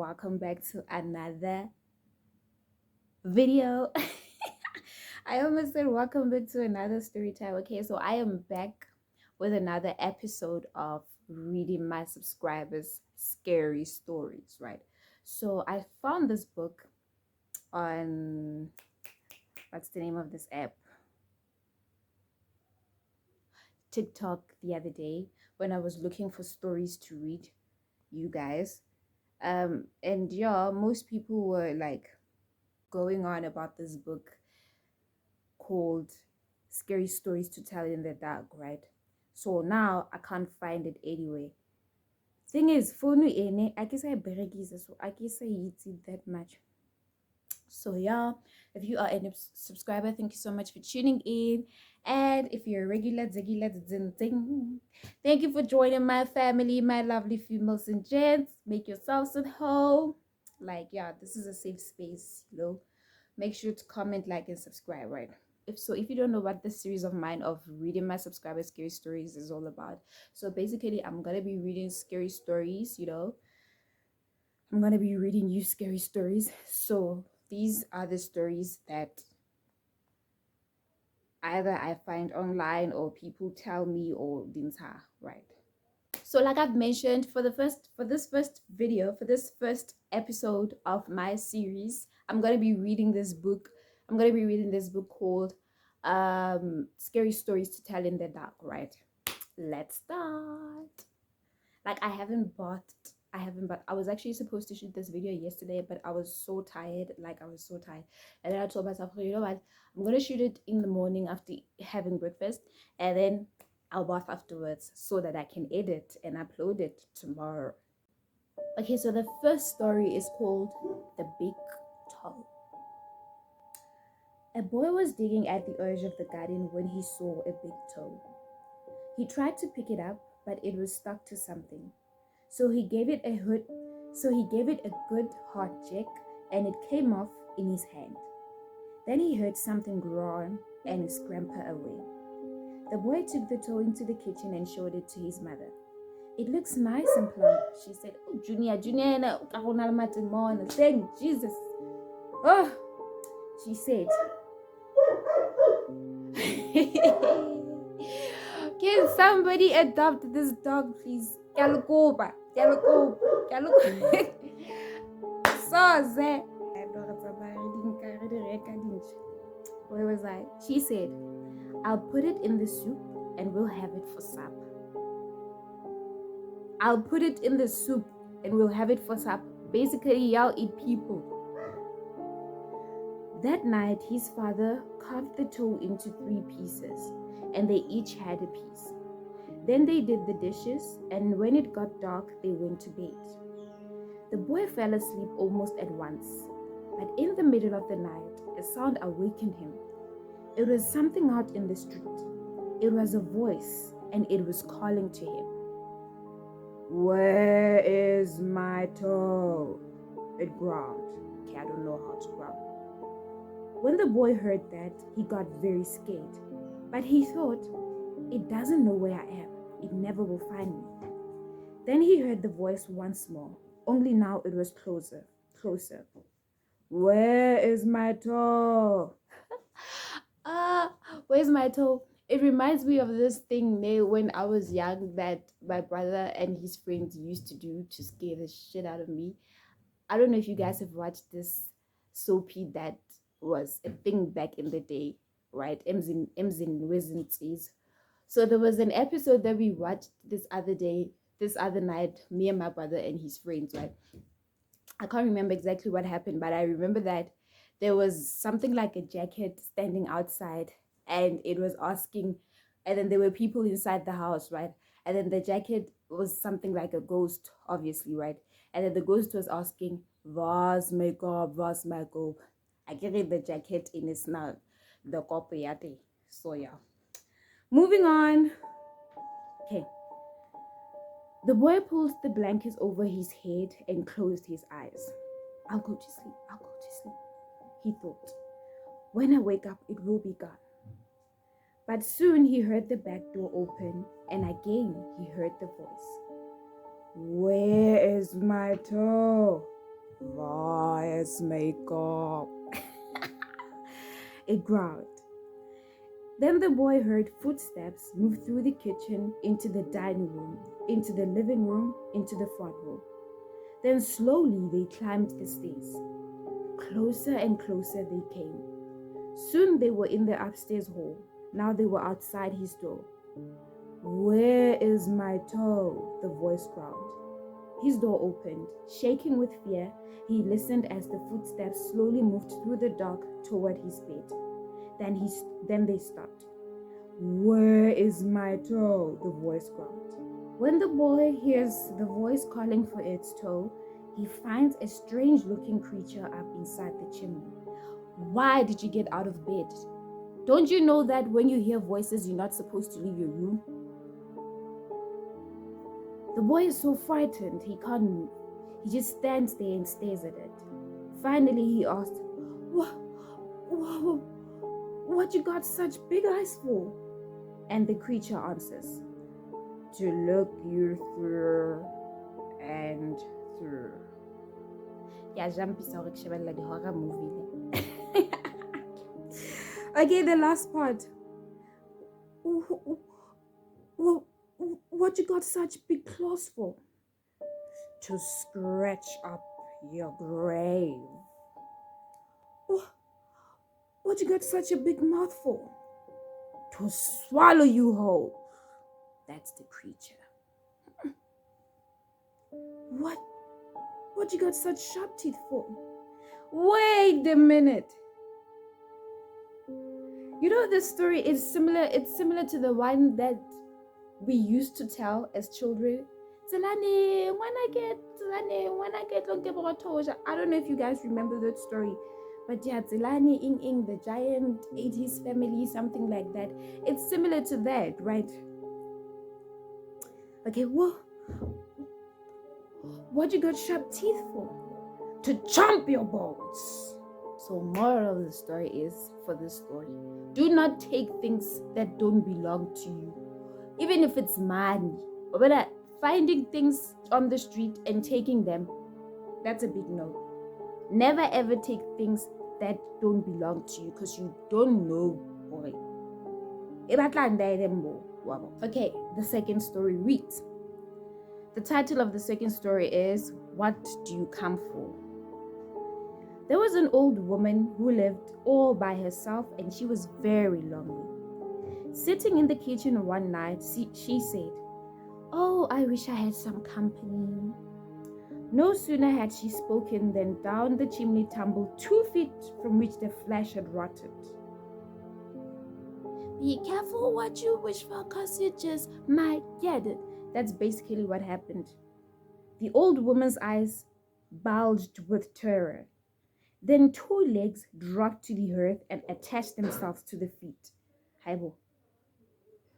welcome back to another video. I almost said welcome back to another story time. Okay, so I am back with another episode of reading my subscribers' scary stories, right? So I found this book on, what's the name of this app? TikTok the other day when I was looking for stories to read, you guys. And yeah, most people were like going on about this book called Scary Stories to Tell in the Dark, right? So now I can't find it anyway. Thing is, phone ene, I guess I berekisa, so I guess I eat it that much. So yeah, if you are a subscriber, thank you so much for tuning in. And if you're a regular, thank you for joining my family, my lovely females and gents. Make yourselves at home. Like, yeah, this is a safe space, you know. Make sure to comment, like, and subscribe, right? If you don't know what this series of mine of reading my subscribers scary stories is all about, so basically I'm gonna be reading scary stories, you know. I'm gonna be reading you scary stories. So these are the stories that either I find online or people tell me or dinta, right? So like I've mentioned, for this first episode of my series, I'm gonna be reading this book. I'm gonna be reading this book called Scary Stories to Tell in the Dark, right? Let's start. Like I was actually supposed to shoot this video yesterday, but I was so tired. And then I told myself, oh, you know what, I'm gonna shoot it in the morning after having breakfast, and then I'll bath afterwards so that I can edit and upload it tomorrow. Okay, so the first story is called The Big Toe. A boy was digging at the edge of the garden when he saw a big toe. He tried to pick it up, but it was stuck to something. So he gave it a good hard jerk, and it came off in his hand. Then he heard something groan and scamper away. The boy took the toe into the kitchen and showed it to his mother. It looks nice and plump, she said. Oh, Junior, thank Jesus. Oh, she said. Can somebody adopt this dog, please? Kalukoba. Soze. Where was I? She said, I'll put it in the soup and we'll have it for supper. I'll put it in the soup and we'll have it for supper. Basically, y'all eat people. That night, his father carved the toe into 3 pieces, and they each had a piece. Then they did the dishes, and when it got dark, they went to bed. The boy fell asleep almost at once, but in the middle of the night, a sound awakened him. It was something out in the street. It was a voice, and it was calling to him. Where is my toe? It growled. Okay, I don't know how to growl. When the boy heard that, he got very scared. But he thought, it doesn't know where I am. It never will find me. Then he heard the voice once more, only now it was closer. Where is my toe? Where's my toe? It reminds me of this thing when I was young that my brother and his friends used to do to scare the shit out of me. I don't know if you guys have watched this soapy that was a thing back in the day, right? Emzin Wizen's. So there was an episode that we watched this other night, me and my brother and his friends, right? I can't remember exactly what happened, but I remember that there was something like a jacket standing outside, and it was asking, and then there were people inside the house, right? And then the jacket was something like a ghost, obviously, right? And then the ghost was asking, "Was makeup, was makeup." I carried the jacket in his mouth, the copy. So yeah. Moving on. Okay. The boy pulled the blankets over his head and closed his eyes. I'll go to sleep, he thought. When I wake up, it will be gone. But soon he heard the back door open, and again he heard the voice. Where is my toe? Christmas makeup. It growled. Then the boy heard footsteps move through the kitchen, into the dining room, into the living room, into the front hall. Then slowly they climbed the stairs. Closer and closer they came. Soon they were in the upstairs hall. Now they were outside his door. "Where is my toe?" the voice growled. His door opened. Shaking with fear, he listened as the footsteps slowly moved through the dark toward his bed. Then they stopped. "Where is my toe?" the voice growled. When the boy hears the voice calling for its toe, he finds a strange-looking creature up inside the chimney. "Why did you get out of bed? Don't you know that when you hear voices, you're not supposed to leave your room?" The boy is so frightened, he can't move. He just stands there and stares at it. Finally, he asked, What you got such big eyes for?" And the creature answers, "To look you through and through." Yeah, the horror movie. Okay, the last part. What you got such big claws for?" "To scratch up your grave." What you got such a big mouth for?" "To swallow you whole." That's the creature. What you got such sharp teeth for?" Wait a minute. You know, this story is similar. It's similar to the one that we used to tell as children. I don't know if you guys remember that story. But yeah, Zelani Ing, the giant 80s family, something like that. It's similar to that, right? Okay, what you got sharp teeth for? To chomp your bones. So moral of the story is, for this story, do not take things that don't belong to you. Even if it's money. But finding things on the street and taking them, that's a big no. Never ever take things that don't belong to you because you don't know, boy. Okay, the second story reads. The title of the second story is, What Do You Come For? There was an old woman who lived all by herself and she was very lonely. Sitting in the kitchen one night, she said, "Oh, I wish I had some company." No sooner had she spoken than down the chimney tumbled 2 feet from which the flesh had rotted. "Be careful what you wish for, cause you just might get it." That's basically what happened. The old woman's eyes bulged with terror. Then 2 legs dropped to the earth and attached themselves to the feet. Haibo.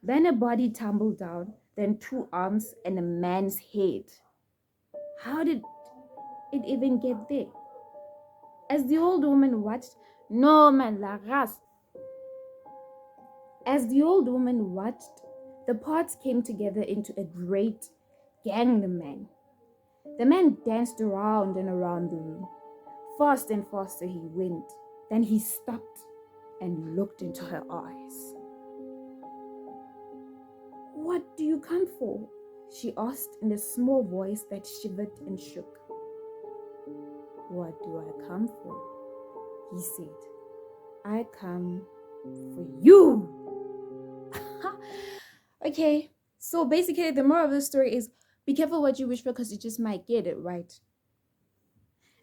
Then a body tumbled down, then 2 arms and a man's head. How did it even get there? As the old woman watched, the parts came together into a great Gangnam. The man danced around and around the room. Fast and faster he went. Then he stopped and looked into her eyes. "What do you come for?" she asked in a small voice that shivered and shook. "What do I come for?" he said. "I come for you." Okay, so basically the moral of the story is, be careful what you wish for because you just might get it, right?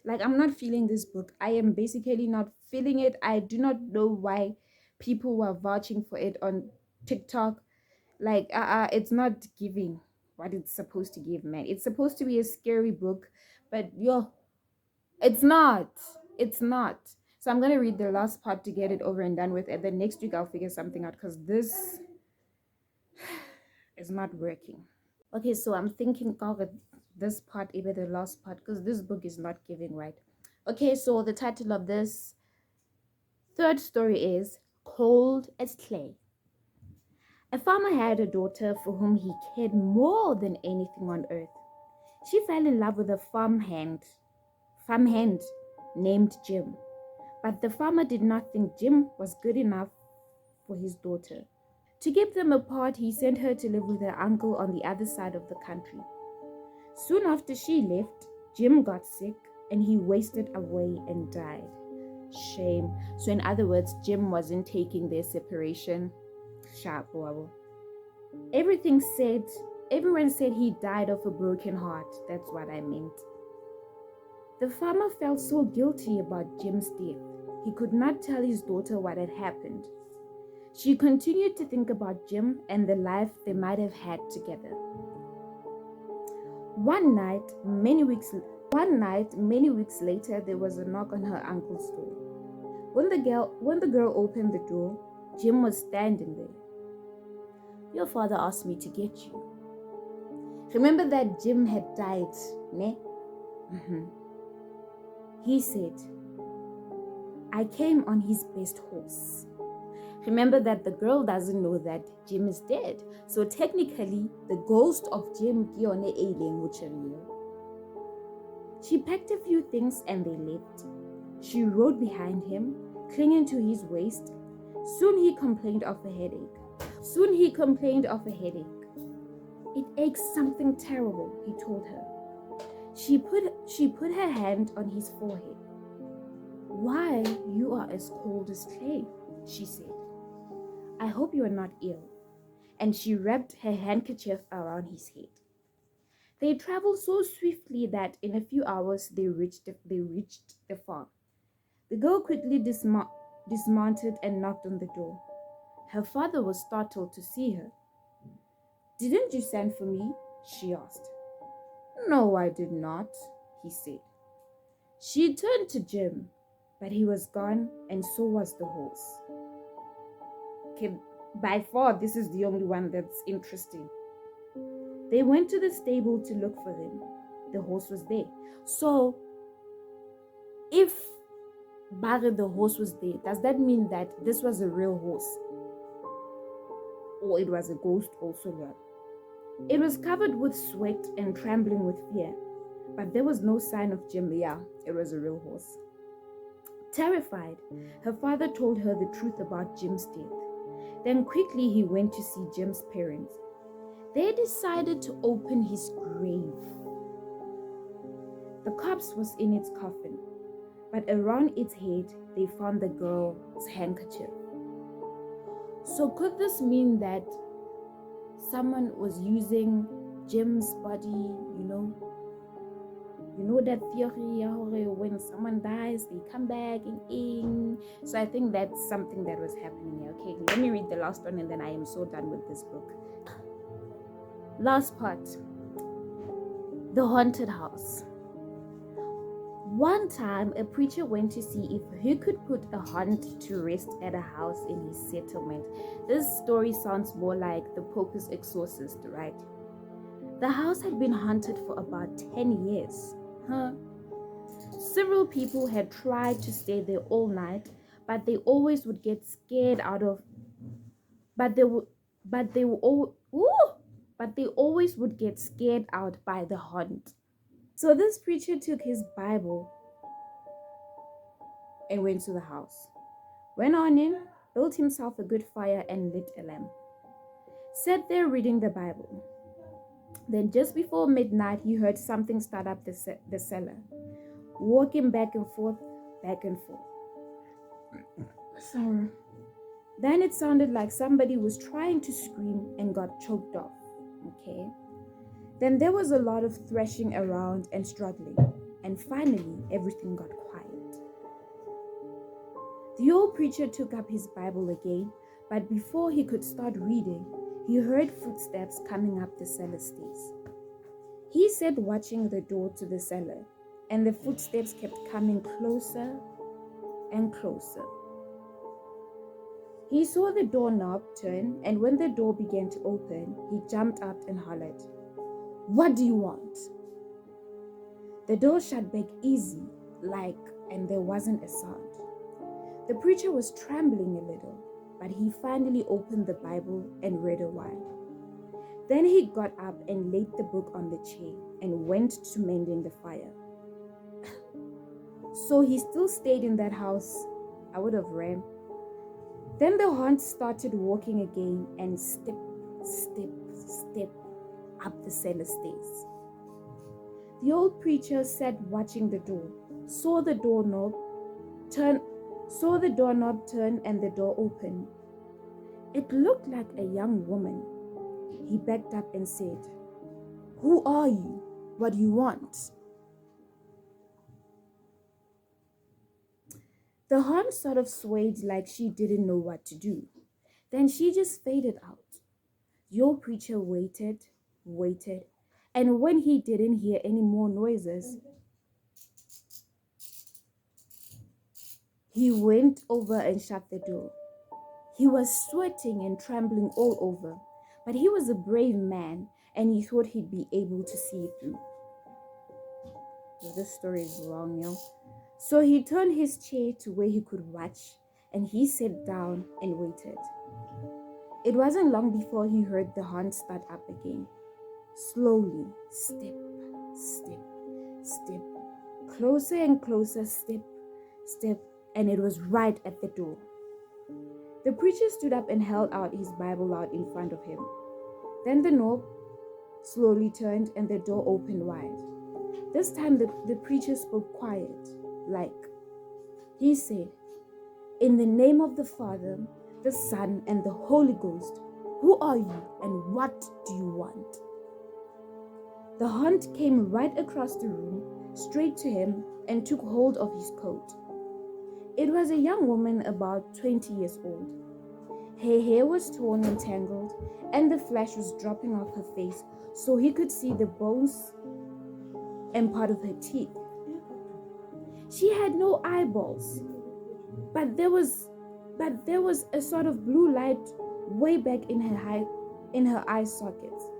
Like, I'm not feeling this book. I am basically not feeling it. I do not know why people were vouching for it on TikTok. Like, it's not giving what it's supposed to give, man. It's supposed to be a scary book, but it's not. It's not. So I'm gonna read the last part to get it over and done with, and then next week I'll figure something out because this is not working. Okay, so I'm thinking of this part, even the last part, because this book is not giving right. Okay, so the title of this third story is Cold as Clay. A farmer had a daughter for whom he cared more than anything on earth. She fell in love with a farmhand named Jim. But the farmer did not think Jim was good enough for his daughter. To keep them apart, he sent her to live with her uncle on the other side of the country. Soon after she left, Jim got sick and he wasted away and died. Shame. So in other words, Jim wasn't taking their separation. Sharp. Everyone said he died of a broken heart. That's what I meant. The farmer felt so guilty about Jim's death. He could not tell his daughter what had happened. She continued to think about Jim and the life they might have had together. One night, many weeks later, there was a knock on her uncle's door. When the girl opened the door, Jim was standing there. "Your father asked me to get you." Remember that Jim had died, ne? He said, "I came on his best horse." Remember that the girl doesn't know that Jim is dead. So technically, the ghost of Jim Kione Eiling Mucherio. She packed a few things and they left. She rode behind him, clinging to his waist. Soon he complained of a headache. "It aches something terrible," he told her. She put her hand on his forehead. "Why, you are as cold as clay," she said. "I hope you are not ill." And she wrapped her handkerchief around his head. They traveled so swiftly that in a few hours they reached the farm. The girl quickly dismounted and knocked on the door. Her father was startled to see her. "Didn't you send for me?" she asked. "No, I did not," he said. She turned to Jim, but he was gone and so was the horse. Okay, by far, this is the only one that's interesting. They went to the stable to look for them. The horse was there. So, if the horse was there, does that mean that this was a real horse? Or it was a ghost also? It was covered with sweat and trembling with fear, but there was no sign of Jim. Yeah, it was a real horse. Terrified, her father told her the truth about Jim's death. Then quickly he went to see Jim's parents. They decided to open his grave. The corpse was in its coffin, but around its head they found the girl's handkerchief. So could this mean that someone was using Jim's body, You know that theory when someone dies, they come back in. So I think that's something that was happening here. Okay, let me read the last one and then I am so done with this book. Last part. The haunted house. One time, a preacher went to see if he could put a haunt to rest at a house in his settlement. This story sounds more like the Pope's Exorcist, right? The house had been haunted for about 10 years. Several people had tried to stay there all night, but they always would get scared out of. But they always would get scared out by the haunt. So this preacher took his Bible and went to the house. Went on in, built himself a good fire and lit a lamp. Sat there reading the Bible. Then just before midnight, he heard something start up the cellar, walking back and forth. Sorry. Then it sounded like somebody was trying to scream and got choked off. Okay. Then there was a lot of thrashing around and struggling, and finally everything got quiet. The old preacher took up his Bible again, but before he could start reading, he heard footsteps coming up the cellar stairs. He sat watching the door to the cellar, and the footsteps kept coming closer and closer. He saw the doorknob turn, and when the door began to open, he jumped up and hollered, "What do you want?" The door shut back easy, and there wasn't a sound. The preacher was trembling a little, but he finally opened the Bible and read a while. Then he got up and laid the book on the chair and went to mending the fire. So he still stayed in that house. I would have ran. Then the haunt started walking again and step, step, step up the cellar stairs. The old preacher sat watching the door, saw the doorknob turn, and the door open. It looked like a young woman. He backed up and said, "Who are you? What do you want?" The haunt sort of swayed like she didn't know what to do. Then she just faded out. The old preacher waited, and when he didn't hear any more noises, he went over and shut the door. He was sweating and trembling all over, but he was a brave man and he thought he'd be able to see it through. Well, this story is long, yo. So he turned his chair to where he could watch and he sat down and waited. It wasn't long before he heard the haunt start up again. Slowly, step, step, step, closer and closer, step, step, and it was right at the door. The preacher stood up and held out his Bible out in front of him. Then the knob slowly turned and the door opened wide. This time the preacher spoke quiet, like he said, "In the name of the Father, the Son, and the Holy Ghost, who are you and what do you want?" The haunt came right across the room, straight to him, and took hold of his coat. It was a young woman about 20 years old. Her hair was torn and tangled, and the flesh was dropping off her face so he could see the bones and part of her teeth. She had no eyeballs, but there was a sort of blue light way back in her eye sockets,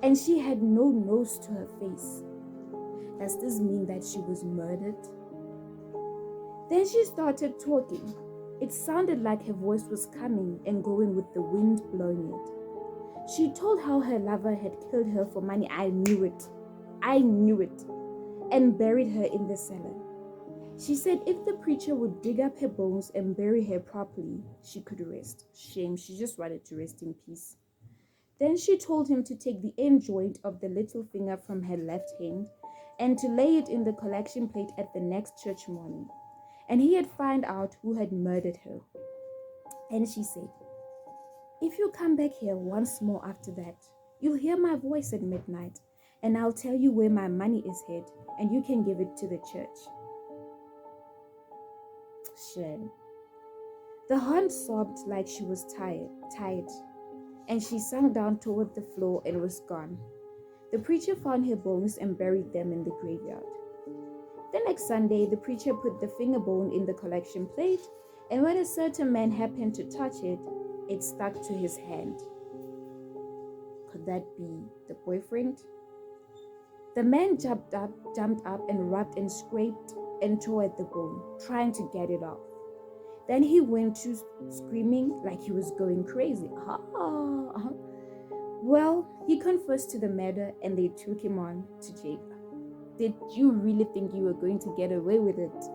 and she had no nose to her face. Does this mean that she was murdered? Then she started talking. It sounded like her voice was coming and going with the wind blowing it. She told how her lover had killed her for money. I knew it, and buried her in the cellar. She said if the preacher would dig up her bones and bury her properly, she could rest. Shame, she just wanted to rest in peace. Then she told him to take the end joint of the little finger from her left hand and to lay it in the collection plate at the next church morning. And he had found out who had murdered her. And she said, "If you come back here once more after that, you'll hear my voice at midnight, and I'll tell you where my money is hid, and you can give it to the church." Shame. The haunt sobbed like she was tired, and she sank down toward the floor and was gone. The preacher found her bones and buried them in the graveyard. The next Sunday, the preacher put the finger bone in the collection plate, and when a certain man happened to touch it, it stuck to his hand. Could that be the boyfriend? The man jumped up and rubbed and scraped and tore at the bone, trying to get it off. Then he went to screaming like he was going crazy. Well, he confessed to the murder and they took him on to jail. Did you really think you were going to get away with it?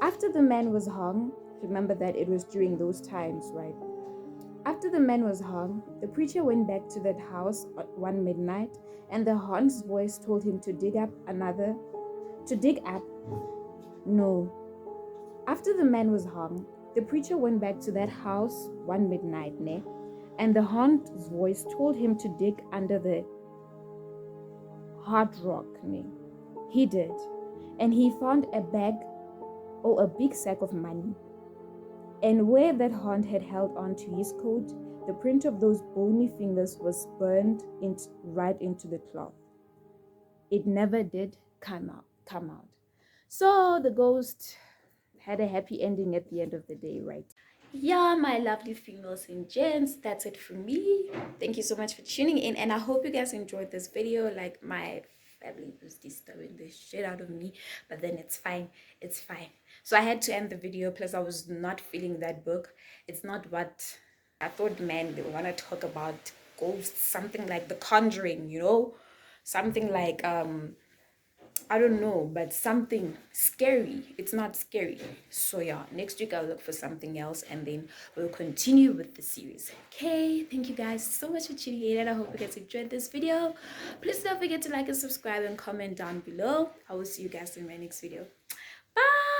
After the man was hung, remember that it was during those times, right? After the man was hung, the preacher went back to that house at one midnight, and the haunt's voice told him to dig up. No. After the man was hung, the preacher went back to that house one midnight, and the haunt's voice told him to dig under the hard rock, He did, and he found a bag or a big sack of money. And where that haunt had held on to his coat, the print of those bony fingers was burned right into the cloth. It never did come out. So the ghost had a happy ending at the end of the day, right? Yeah, my lovely females and gents, that's it for me. Thank you so much for tuning in, and I hope you guys enjoyed this video. Like, my family was disturbing the shit out of me, but then it's fine. So I had to end the video, plus I was not feeling that book. It's not what I thought. Man, they want to talk about ghosts, something like The Conjuring, something like I don't know, but something scary. It's not scary. So yeah, next week I'll look for something else and then we'll continue with the series. Okay, thank you guys so much for tuning in and I hope you guys enjoyed this video. Please don't forget to like and subscribe and comment down below. I will see you guys in my next video. Bye!